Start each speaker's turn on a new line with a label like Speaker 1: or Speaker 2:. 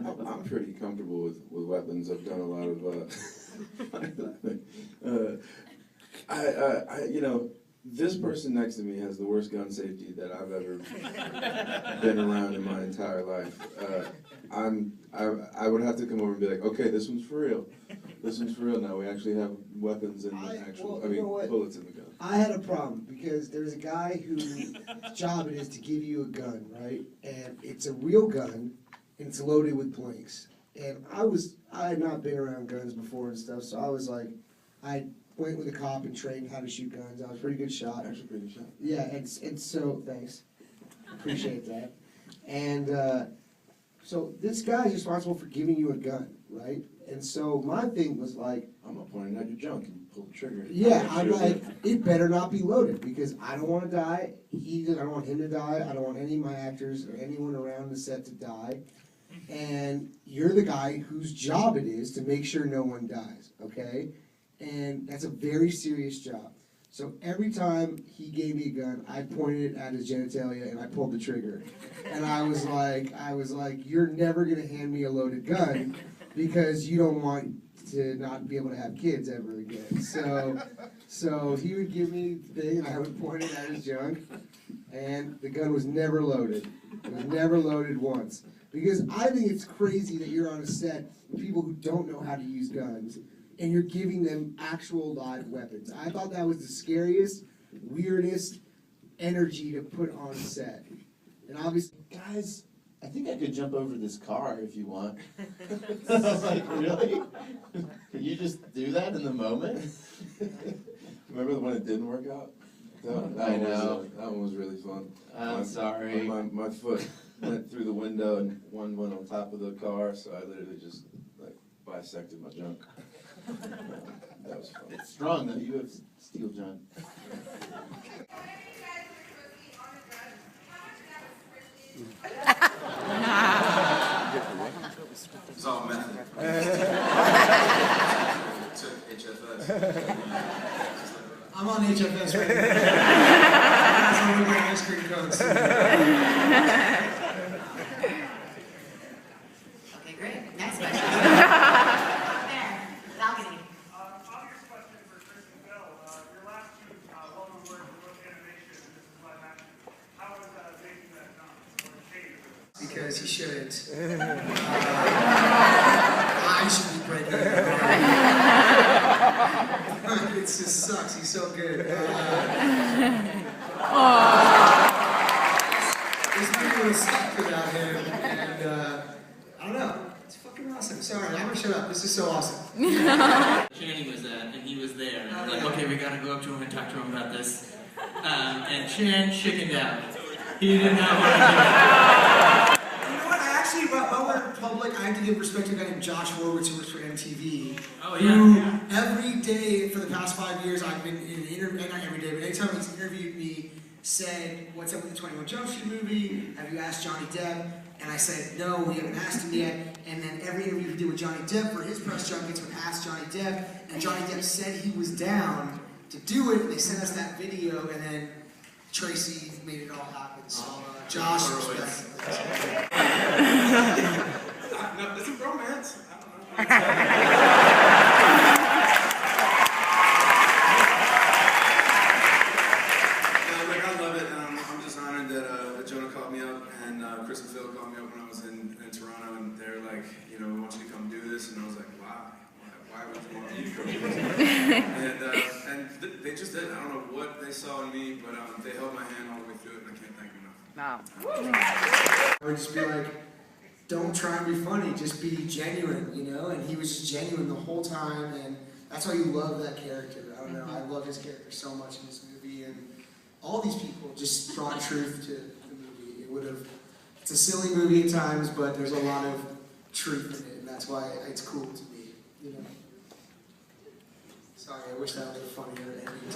Speaker 1: I'm pretty comfortable with weapons. I've done a lot of, you know, this person next to me has the worst gun safety that I've ever been around in my entire life. I would have to come over and be like, okay, this one's for real. This one's for real now. We actually have weapons and bullets in the gun.
Speaker 2: I had a problem because there's a guy whose job it is to give you a gun, right? And it's a real gun, and it's loaded with blanks. And I had not been around guns before and stuff, so I was like, I went with a cop and trained how to shoot guns. I was a pretty good shot.
Speaker 1: Actually, pretty good shot.
Speaker 2: Yeah, and so, thanks. Appreciate that. And so this guy's responsible for giving you a gun, right? And so my thing was like,
Speaker 1: I'm not pointing at your junk and pull the trigger.
Speaker 2: yeah, I'm like, it better not be loaded because I don't want to die. I don't want him to die. I don't want any of my actors or anyone around the set to die. And you're the guy whose job it is to make sure no one dies, okay? And that's a very serious job. So every time he gave me a gun, I pointed it at his genitalia and I pulled the trigger. And I was like, you're never gonna hand me a loaded gun because you don't want to not be able to have kids ever again. So he would give me the thing and I would point it at his junk, and the gun was never loaded. It was never loaded once. Because I think it's crazy that you're on a set with people who don't know how to use guns, and you're giving them actual live weapons. I thought that was the scariest, weirdest energy to put on set. And obviously,
Speaker 3: guys, I think I could jump over this car if you want. I was like, really? Can you just do that in the moment?
Speaker 1: Remember when it didn't work out?
Speaker 3: I know.
Speaker 1: That one was really fun.
Speaker 3: I'm sorry.
Speaker 1: My foot went through the window and one went on top of the car, so I literally just like bisected my junk. That was fun.
Speaker 3: It's strong though. You have steel junk.
Speaker 4: It's all method. Took HFS.
Speaker 2: I'm on HFS right now. I'm looking at ice cream cones.
Speaker 5: Okay, great. Next question. There, balcony.
Speaker 6: Obvious question for Chris and Phil. Your last two well-known words were both animation, and this is live action. How was making that done? Or changed?
Speaker 2: Because he shouldn't. I should be breaking it. It just sucks. He's so good. This movie was stuck without him, and I don't know. It's fucking awesome. Sorry, I'm gonna shut up. This is so awesome.
Speaker 7: Channing was at, and he was there. And we're like, okay, we gotta go up to him and talk to him about this. And Chan chickened out. He did not want to do it.
Speaker 2: You know what? I actually, while we're in public, I have to give respect to a guy named Josh Horowitz who works for MTV.
Speaker 7: Oh,
Speaker 2: Who
Speaker 7: yeah.
Speaker 2: every day for the past 5 years I've been in an interview, not every day, but anytime he's interviewed me, said, what's up with the 21 Jump Street movie? Have you asked Johnny Depp? And I said, no, we haven't asked him yet. And then every interview he did with Johnny Depp for his press junkets would ask Johnny Depp, and Johnny Depp said he was down to do it, and they sent us that video, and then Tracy made it all happen. So, Josh, respect.
Speaker 4: No, it's a romance. I don't know. I love it. I'm just honored that Jonah called me up and Chris and Phil called me up when I was in Toronto, and they're like, you know, we want you to come do this, and I was like, wow, why would you want me to come do this? And they just did. I don't know what they saw in me, but they held my hand all the way through it, and I can't thank them enough.
Speaker 2: I would just be like, don't try and be funny, just be genuine, you know? And he was just genuine the whole time, and that's why you love that character. I don't know, I love his character so much in this movie, and all these people just brought truth to the movie. It's a silly movie at times, but there's a lot of truth in it, and that's why it's cool to me, you know? Sorry, I wish that was a funnier ending.